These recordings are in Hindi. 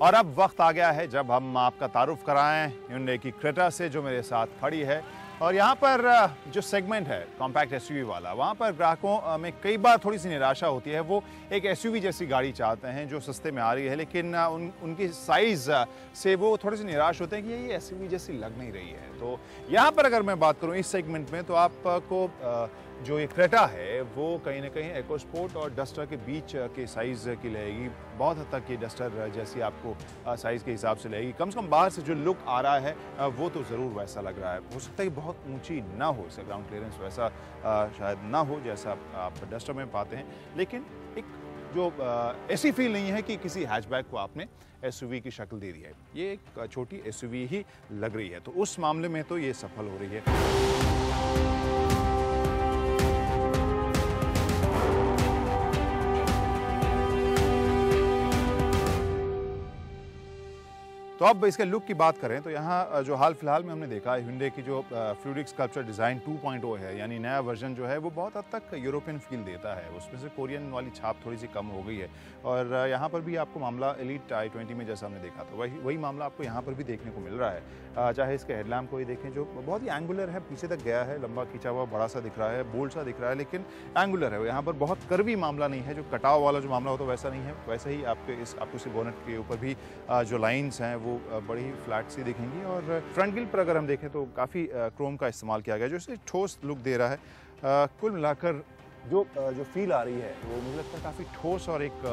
और अब वक्त आ गया है जब हम आपका तारुफ कराएं Hyundai की क्रेटा से, जो मेरे साथ खड़ी है। और यहाँ पर जो सेगमेंट है कॉम्पैक्ट एसयूवी वाला, वहाँ पर ग्राहकों में कई बार थोड़ी सी निराशा होती है। वो एक एसयूवी जैसी गाड़ी चाहते हैं जो सस्ते में आ रही है, लेकिन उनकी साइज़ से वो थोड़े से निराश होते हैं कि ये एसयूवी जैसी लग नहीं रही है। तो यहाँ पर अगर मैं बात करूँ इस सेगमेंट में, तो आपको जो ये क्रेटा है वो कहीं ना कहीं EcoSport और डस्टर के बीच के साइज़ की लगेगी। बहुत हद तक ये डस्टर जैसी आपको साइज़ के हिसाब से लगेगी। कम से कम बाहर से जो लुक आ रहा है वो तो ज़रूर वैसा लग रहा है। हो सकता है कि बहुत ऊंची ना हो, इसका ग्राउंड क्लियरेंस वैसा शायद ना हो जैसा आप डस्टर में पाते हैं, लेकिन एक जो ऐसी फील नहीं है कि किसी हैचबैक को आपने एसयूवी की शक्ल दे दी है। ये एक छोटी एसयूवी ही लग रही है, तो उस मामले में तो ये सफल हो रही है। तो अब इसके लुक की बात करें तो यहाँ जो हाल फिलहाल में हमने देखा है Hyundai की जो फ्लूइडिक स्कल्पचर डिज़ाइन 2.0 है, यानी नया वर्जन जो है वो बहुत हद तक यूरोपियन फील देता है। उसमें से कोरियन वाली छाप थोड़ी सी कम हो गई है। और यहाँ पर भी आपको मामला एलीट i20 में जैसा हमने देखा था वही मामला आपको यहाँ पर भी देखने को मिल रहा है। चाहे इसके हेडलैम्प को ही देखें जो बहुत ही एंगुलर है, पीछे तक गया है, लंबा खींचा हुआ बड़ा सा दिख रहा है, बोल्ड सा दिख रहा है, लेकिन एंगुलर है। यहाँ पर बहुत कर्वी मामला नहीं है, जो कटाव वाला जो मामला हो तो वैसा नहीं है। वैसे ही आपको इस बोनेट के ऊपर भी जो लाइन्स हैं वो बड़ी फ्लैट सी दिखेंगी। और फ्रंट ग्रिल पर अगर हम देखें तो काफ़ी क्रोम का इस्तेमाल किया गया जो इसे ठोस लुक दे रहा है। कुल मिलाकर जो फील आ रही है वो मुझे लगता है काफ़ी ठोस और एक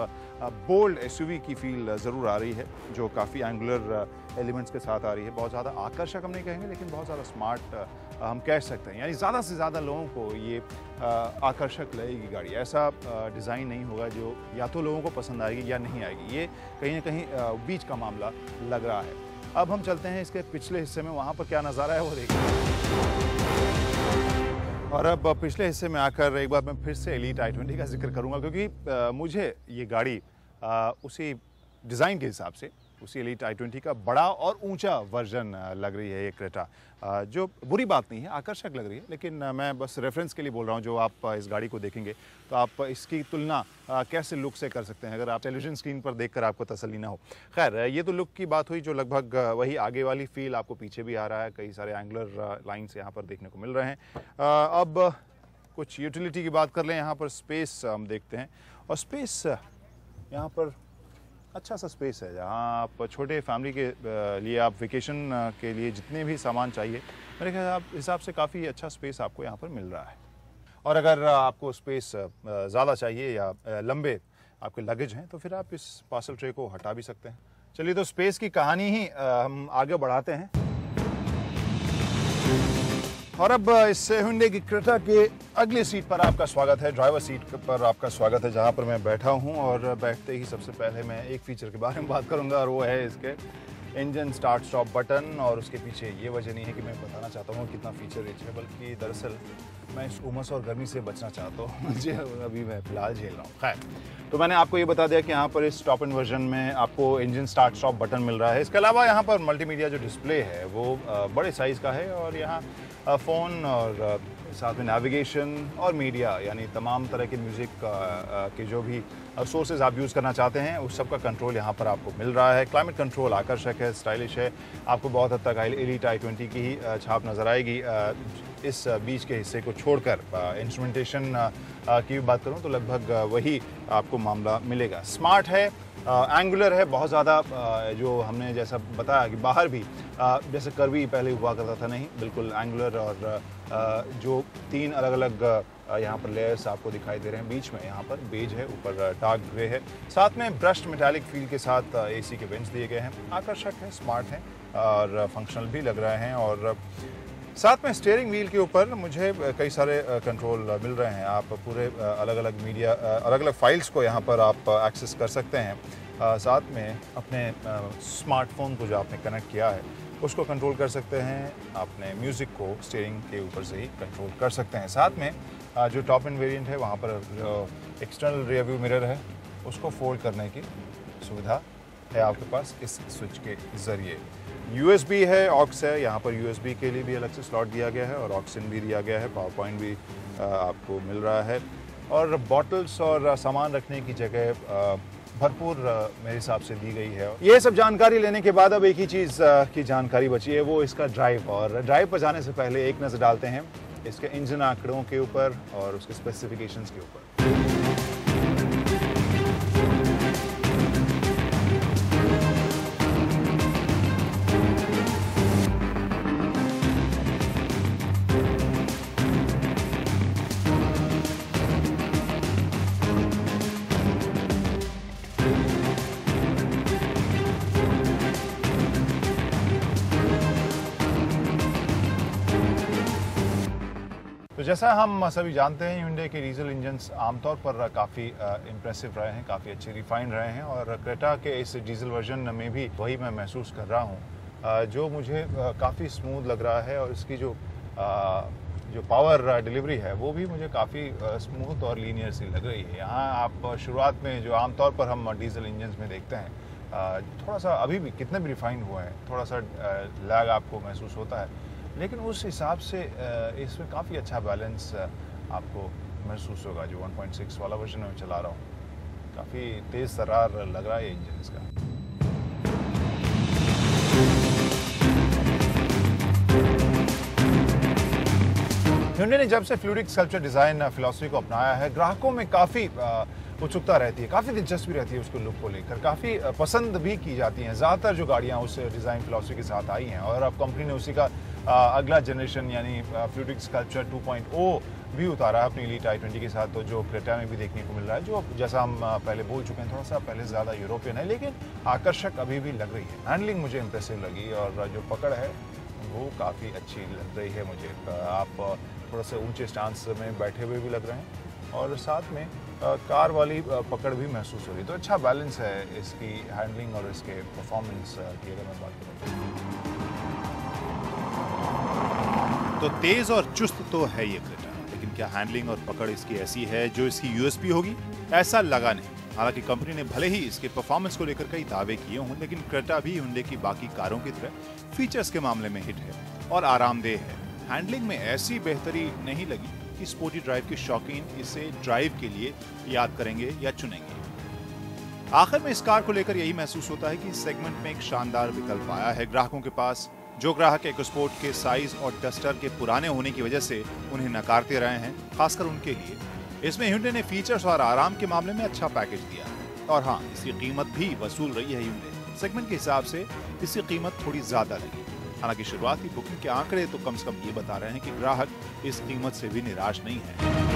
बोल्ड एसयूवी की फील ज़रूर आ रही है, जो काफ़ी एंगुलर एलिमेंट्स के साथ आ रही है। बहुत ज़्यादा आकर्षक हम नहीं कहेंगे, लेकिन बहुत ज़्यादा स्मार्ट हम कह सकते हैं। यानी ज़्यादा से ज़्यादा लोगों को ये आकर्षक लगेगी गाड़ी। ऐसा डिज़ाइन नहीं होगा जो या तो लोगों को पसंद आएगी या नहीं आएगी। ये कहीं ना कहीं बीच का मामला लग रहा है। अब हम चलते हैं इसके पिछले हिस्से में, वहाँ पर क्या नज़ारा है वो देखिए। और अब पिछले हिस्से में आकर एक बार मैं फिर से एलीट i20 का जिक्र करूंगा, क्योंकि मुझे ये गाड़ी उसी डिज़ाइन के हिसाब से उसी एलीट i20 का बड़ा और ऊंचा वर्जन लग रही है ये क्रेटा। जो बुरी बात नहीं है, आकर्षक लग रही है, लेकिन मैं बस रेफरेंस के लिए बोल रहा हूँ। जो आप इस गाड़ी को देखेंगे तो आप इसकी तुलना कैसे लुक से कर सकते हैं, अगर आप टेलीविज़न स्क्रीन पर देखकर आपको तसल्ली ना हो। खैर, ये तो लुक की बात हुई, जो लगभग वही आगे वाली फील आपको पीछे भी आ रहा है। कई सारे एंगुलर लाइन्स यहाँ पर देखने को मिल रहे हैं। अब कुछ यूटिलिटी की बात कर लें। यहाँ पर स्पेस हम देखते हैं, और स्पेस यहाँ पर अच्छा सा स्पेस है, जहाँ आप छोटे फैमिली के लिए आप वेकेशन के लिए जितने भी सामान चाहिए, मेरे हिसाब से काफ़ी अच्छा स्पेस आपको यहाँ पर मिल रहा है। और अगर आपको स्पेस ज़्यादा चाहिए या लंबे आपके लगेज हैं, तो फिर आप इस पार्सल ट्रे को हटा भी सकते हैं। चलिए, तो स्पेस की कहानी ही हम आगे बढ़ाते हैं। और अब इस Hyundai की क्रेटा के अगली सीट पर आपका स्वागत है, ड्राइवर सीट पर आपका स्वागत है, जहां पर मैं बैठा हूं। और बैठते ही सबसे पहले मैं एक फीचर के बारे में बात करूंगा, और वो है इसके इंजन स्टार्ट स्टॉप बटन। और उसके पीछे ये वजह नहीं है कि मैं बताना चाहता हूँ कितना फीचर रिच है, बल्कि दरअसल मैं इस उमस और गर्मी से बचना चाहता हूँ मुझे अभी मैं फिलहाल झेल रहा हूँ। खैर, तो मैंने आपको ये बता दिया कि यहाँ पर इस टॉप एंड वर्जन में आपको इंजन स्टार्ट स्टॉप बटन मिल रहा है। इसके अलावा यहाँ पर मल्टीमीडिया जो डिस्प्ले है वो बड़े साइज़ का है, और यहाँ फ़ोन और साथ में नेविगेशन और मीडिया, यानी तमाम तरह के म्यूज़िक के जो भी सोर्सेज आप यूज़ करना चाहते हैं उस सब का कंट्रोल यहाँ पर आपको मिल रहा है। क्लाइमेट कंट्रोल आकर्षक है, स्टाइलिश है। आपको बहुत हद तक एलीट i20 की ही छाप नज़र आएगी। इस बीच के हिस्से को छोड़कर इंस्ट्रूमेंटेशन की बात करूँ तो लगभग वही आपको मामला मिलेगा। स्मार्ट है, एंगुलर है बहुत ज़्यादा, जो हमने जैसा बताया कि बाहर भी जैसे कर्वी पहले हुआ करता था, नहीं, बिल्कुल एंगुलर। और जो 3 अलग अलग यहाँ पर लेयर्स आपको दिखाई दे रहे हैं। बीच में यहाँ पर बेज है, ऊपर डार्क ग्रे है, साथ में ब्रश्ड मेटालिक फील के साथ AC के वेंट्स दिए गए हैं। आकर्षक है, स्मार्ट है और फंक्शनल भी लग रहे हैं। और साथ में स्टीयरिंग व्हील के ऊपर मुझे कई सारे कंट्रोल मिल रहे हैं। आप पूरे अलग अलग मीडिया, अलग अलग फाइल्स को यहाँ पर आप एक्सेस कर सकते हैं। साथ में अपने स्मार्टफोन को जो आपने कनेक्ट किया है उसको कंट्रोल कर सकते हैं। अपने म्यूज़िक को स्टीयरिंग के ऊपर से ही कंट्रोल कर सकते हैं। साथ में जो टॉप एंड वेरिएंट है वहाँ पर एक्सटर्नल रियर व्यू मिरर है, उसको फोल्ड करने की सुविधा है आपके पास इस स्विच के ज़रिए। USB है, ऑक्स है, यहाँ पर USB के लिए भी अलग से स्लॉट दिया गया है, और ऑक्सिन भी दिया गया है। पावर पॉइंट भी आपको मिल रहा है। और बॉटल्स और सामान रखने की जगह भरपूर मेरे हिसाब से दी गई है। ये सब जानकारी लेने के बाद अब एक ही चीज़ की जानकारी बची है, वो इसका ड्राइव। और ड्राइव पर जाने से पहले एक नज़र डालते हैं इसके इंजन आंकड़ों के ऊपर और उसके स्पेसिफिकेशंस के ऊपर। तो जैसा हम सभी जानते हैं, Hyundai के डीजल इंजन्स आमतौर पर काफ़ी इम्प्रेसिव रहे हैं, काफ़ी अच्छे रिफाइंड रहे हैं और क्रेटा के इस डीजल वर्जन में भी वही मैं महसूस कर रहा हूँ, जो मुझे काफ़ी स्मूथ लग रहा है। और इसकी जो पावर डिलीवरी है वो भी मुझे काफ़ी स्मूथ और लीनियर सी लग रही है। यहाँ आप शुरुआत में जो आमतौर पर हम डीजल इंजन्स में देखते हैं, थोड़ा सा अभी भी कितने भी रिफाइंड हुआ है, थोड़ा सा लैग आपको महसूस होता है, लेकिन उस हिसाब से इसमें काफ़ी अच्छा बैलेंस आपको महसूस होगा। जो 1.6 वाला वर्जन में चला रहा हूँ, काफ़ी तेज़ तर्रार लग रहा है इंजन इसका। Hyundai ने जब से फ्लूइडिक स्कल्पचर डिज़ाइन फिलॉसफी को अपनाया है, ग्राहकों में काफ़ी उत्सुकता रहती है, काफ़ी दिलचस्पी रहती है उसको लुक को लेकर, काफ़ी पसंद भी की जाती हैं ज़्यादातर जो गाड़ियाँ उस डिज़ाइन फिलॉसफी के साथ आई हैं। और अब कंपनी ने उसी का अगला जनरेशन यानी फ्लूइडिक स्कल्पचर 2.0 भी उतारा है अपनी एलीट i20 के साथ, तो जो क्रेटा में भी देखने को मिल रहा है, जो जैसा हम पहले बोल चुके हैं, थोड़ा सा पहले ज़्यादा यूरोपियन है, लेकिन आकर्षक अभी भी लग रही है। हैंडलिंग मुझे इम्प्रेसिव लगी और जो पकड़ है वो काफ़ी अच्छी लग रही है मुझे। आप थोड़ा सा ऊंचे स्टांस में बैठे हुए भी लग रहे हैं और साथ में कार वाली पकड़ भी महसूस हो रही है। तो अच्छा बैलेंस है इसकी हैंडलिंग और इसके परफॉर्मेंस की अगर मैं बात करूँ तो तेज और चुस्त तो है ये क्रेटा, लेकिन क्या हैंडलिंग और पकड़ इसकी ऐसी है जो इसकी यूएसपी होगी? ऐसा लगा नहीं। हालांकि कंपनी ने भले ही इसके परफॉर्मेंस को लेकर कई दावे किए हों, लेकिन क्रेटा भी Hyundai की बाकी कारों की तरह फीचर्स के मामले में हिट है और आरामदेह है। हैंडलिंग में ऐसी बेहतरी नहीं लगी कि स्पोर्टी ड्राइव के शौकीन इसे ड्राइव के लिए याद करेंगे या चुनेंगे। आखिर में इस कार को लेकर यही महसूस होता है कि इस सेगमेंट में एक शानदार विकल्प आया है ग्राहकों के पास। जो ग्राहक इकोस्पोर्ट के साइज और डस्टर के पुराने होने की वजह से उन्हें नकारते रहे हैं, खासकर उनके लिए इसमें Hyundai ने फीचर्स और आराम के मामले में अच्छा पैकेज दिया है। और हाँ, इसकी कीमत भी वसूल रही है Hyundai। सेगमेंट के हिसाब से इसकी कीमत थोड़ी ज्यादा लगी। हालांकि शुरुआती बुकिंग के आंकड़े तो कम से कम ये बता रहे हैं कि ग्राहक इस कीमत से भी निराश नहीं है।